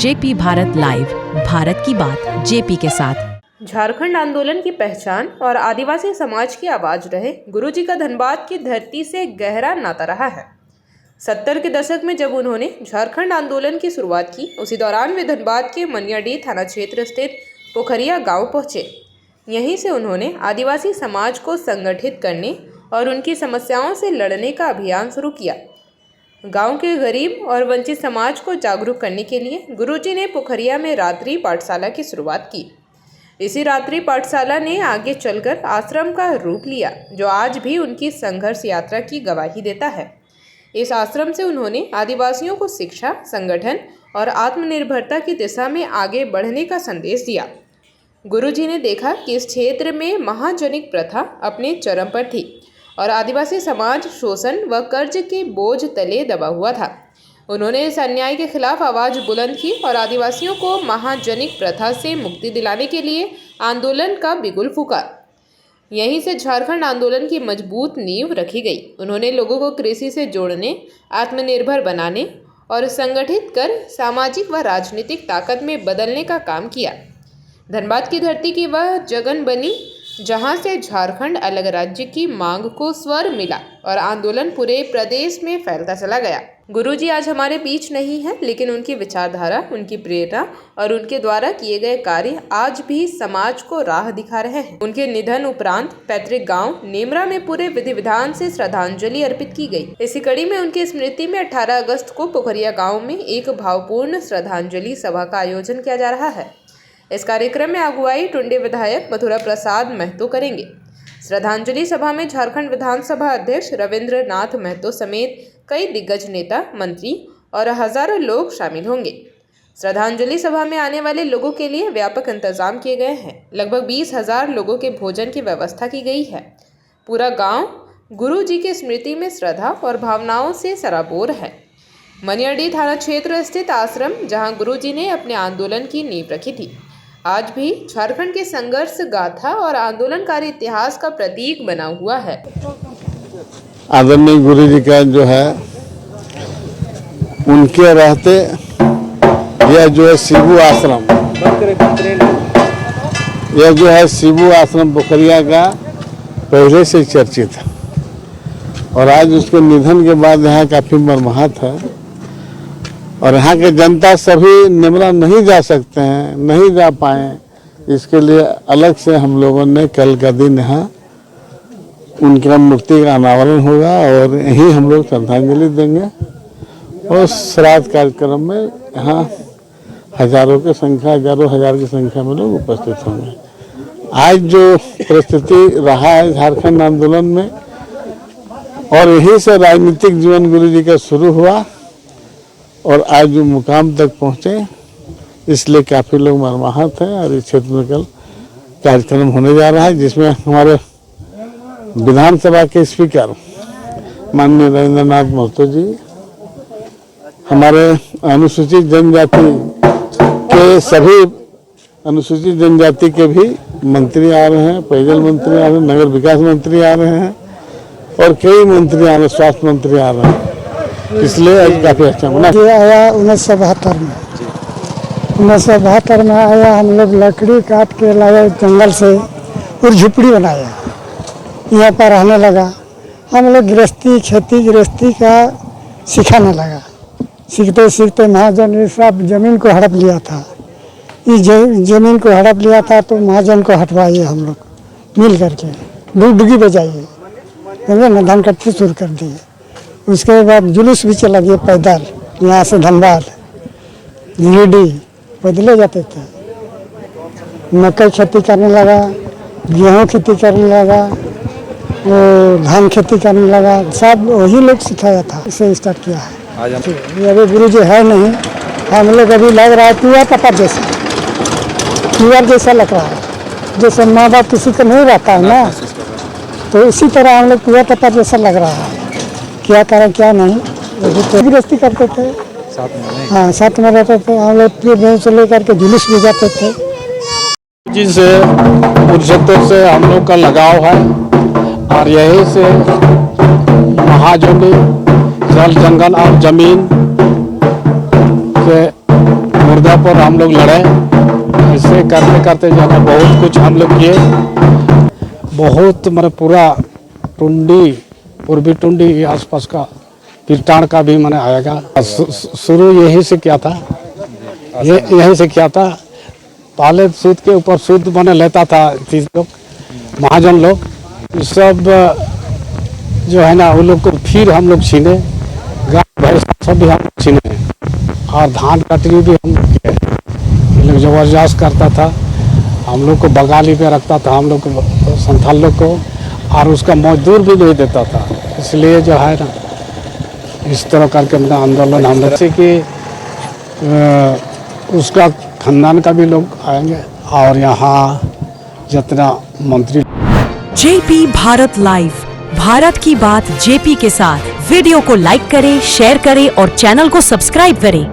JP Bharat live, Bharat की बात JP के साथ। झारखंड आंदोलन की पहचान और आदिवासी समाज की आवाज रहे गुरुजी का धनबाद की धरती से गहरा नाता रहा है। 70 के दशक में जब उन्होंने झारखंड आंदोलन की शुरुआत की, उसी दौरान वे धनबाद के मनियाडीह थाना क्षेत्र स्थित पोखरिया गांव पहुंचे। यहीं से उन्होंने आदिवासी समाज को संगठित करने और उनकी समस्याओं से लड़ने का अभियान शुरू किया। गांव के गरीब और वंचित समाज को जागरूक करने के लिए गुरुजी ने पोखरिया में रात्रि पाठशाला की शुरुआत की। इसी रात्रि पाठशाला ने आगे चलकर आश्रम का रूप लिया, जो आज भी उनकी संघर्ष यात्रा की गवाही देता है। इस आश्रम से उन्होंने आदिवासियों को शिक्षा, संगठन और आत्मनिर्भरता की दिशा में आगे बढ़ने का संदेश दिया। गुरुजी ने देखा कि इस क्षेत्र में महाजनिक प्रथा अपने चरम पर थी और आदिवासी समाज शोषण व कर्ज के बोझ तले दबा हुआ था। उन्होंने इस अन्याय के खिलाफ आवाज बुलंद की और आदिवासियों को महाजनिक प्रथा से मुक्ति दिलाने के लिए आंदोलन का बिगुल फूंका। यहीं से झारखंड आंदोलन की मजबूत नींव रखी गई। उन्होंने लोगों को कृषि से जोड़ने, आत्मनिर्भर बनाने और संगठित कर सामाजिक व राजनीतिक ताकत में बदलने का काम किया। धनबाद की धरती की वह जगन बनी जहां से झारखंड अलग राज्य की मांग को स्वर मिला और आंदोलन पूरे प्रदेश में फैलता चला गया। गुरुजी आज हमारे बीच नहीं है, लेकिन उनकी विचारधारा, उनकी प्रेरणा और उनके द्वारा किए गए कार्य आज भी समाज को राह दिखा रहे हैं। उनके निधन उपरांत पैतृक गांव नेमरा में पूरे विधि विधान से श्रद्धांजलि अर्पित की गई। इसी कड़ी में उनकी स्मृति में 18 अगस्त को पोखरिया गाँव में एक भावपूर्ण श्रद्धांजलि सभा का आयोजन किया जा रहा है। इस कार्यक्रम में अगुवाई टुंडे विधायक मथुरा प्रसाद महतो करेंगे। श्रद्धांजलि सभा में झारखंड विधानसभा अध्यक्ष रविंद्र नाथ महतो समेत कई दिग्गज नेता, मंत्री और हजारों लोग शामिल होंगे। श्रद्धांजलि सभा में आने वाले लोगों के लिए व्यापक इंतजाम किए गए हैं। लगभग 20,000 लोगों के भोजन की व्यवस्था की गई है। पूरा गांव गुरु जी की स्मृति में श्रद्धा और भावनाओं से सराबोर है। मनियाडीह थाना क्षेत्र स्थित आश्रम, जहां गुरु जी ने अपने आंदोलन की नींव रखी थी, आज भी झारखंड के संघर्ष गाथा और आंदोलनकारी इतिहास का प्रतीक बना हुआ है। आदरणीय गुरु जी का जो है, उनके रहते यह जो है शिबू आश्रम, यह जो है शिबू आश्रम पोखरिया का पहले से चर्चित है और आज उसके निधन के बाद यहाँ काफी मर्माहत है और यहाँ के जनता सभी नेमरा नहीं जा सकते हैं, नहीं जा पाए। इसके लिए अलग से हम लोगों ने कल का दिन यहाँ उनका मूर्ति का अनावरण होगा और यहीं हम लोग श्रद्धांजलि देंगे और श्राद्ध कार्यक्रम में यहाँ हजारों की संख्या में लोग उपस्थित होंगे। आज जो परिस्थिति रहा है झारखंड आंदोलन में और यहीं से राजनीतिक जीवन गुरु जी का शुरू हुआ और आज जो मुकाम तक पहुँचे, इसलिए काफ़ी लोग मर्माहत हैं और इस क्षेत्र में कल कार्यक्रम होने जा रहा है, जिसमें हमारे विधानसभा के स्पीकर माननीय रविंद्र नाथ महतो जी, हमारे अनुसूचित जनजाति के सभी अनुसूचित जनजाति के भी मंत्री आ रहे हैं, पेयजल मंत्री आ रहे हैं, नगर विकास मंत्री आ रहे हैं और कई मंत्री आ रहे हैं, स्वास्थ्य मंत्री आ रहे हैं। इसलिए आज काफ़ी अच्छा बना। ये आया 1972 में। 1972 में आया, हम लोग लकड़ी काट के लाए जंगल से और झुपड़ी बनाया, यहाँ पर रहने लगा। हम लोग खेती का सिखाने लगा। सीखते सीखते महाजन ने सब जमीन को हड़प लिया था। इस जमीन को हड़प लिया था तो महाजन को हटवाइए, हम लोग मिल करके डुगडुगी बजाइए, धन कट्टी शुरू कर दिए। उसके बाद जुलूस भी चला गया पैदल, यहाँ से धनबाद गिरिडीह पैदल जाते थे। मकई खेती करने लगा, गेहूँ खेती करने लगा, धान खेती करने लगा, सब वही लोग सिखाया था। इसे स्टार्ट किया है। अभी गुरु जी है नहीं, हम लोग अभी लग रहा है पुआ पपर जैसा लग रहा है। जैसे माँ बाप किसी को नहीं रहता है ना, तो इसी तरह हम लोग पुआ पपर जैसा लग रहा है। क्या करें क्या नहीं, गृहस्थी करते थे, साथ में रहते थे। हम लोग से लेकर के जुलूस भी जाते थे। जिनसे पुरुषोत्तर से हम लोग का लगाव है और यही से महाजनी जल, जंगल और जमीन के मुर्दा जगह पर हम लोग लड़े। ऐसे करते करते जो है बहुत कुछ हम लोग किए। बहुत मतलब पूरा टुंडी, पूर्वी टुंडी आसपास का पीरटाण का भी मैंने आएगा। शुरू यहीं से किया था, यहीं से किया था। पहले सूद के ऊपर सूद मैंने लेता था चीज लोग, महाजन लोग सब जो है ना, वो लोग को फिर हम लोग छीने, गाय भैंस सब भी हम लोग छीने, और धान कटनी भी हम लोग किए। ये लोग जबरदस्त करता था, हम लोग को बगाली पे रखता था, हम लोग को संथाल लोग को, और उसका मजदूर भी नहीं देता था। इसलिए जो है ना, इस तरह करके अपना आंदोलन हम लोग से कि उसका खानदान का भी लोग आएंगे, और यहाँ जितना मंत्री। जेपी भारत लाइव, भारत की बात जेपी के साथ। वीडियो को लाइक करें, शेयर करें और चैनल को सब्सक्राइब करें।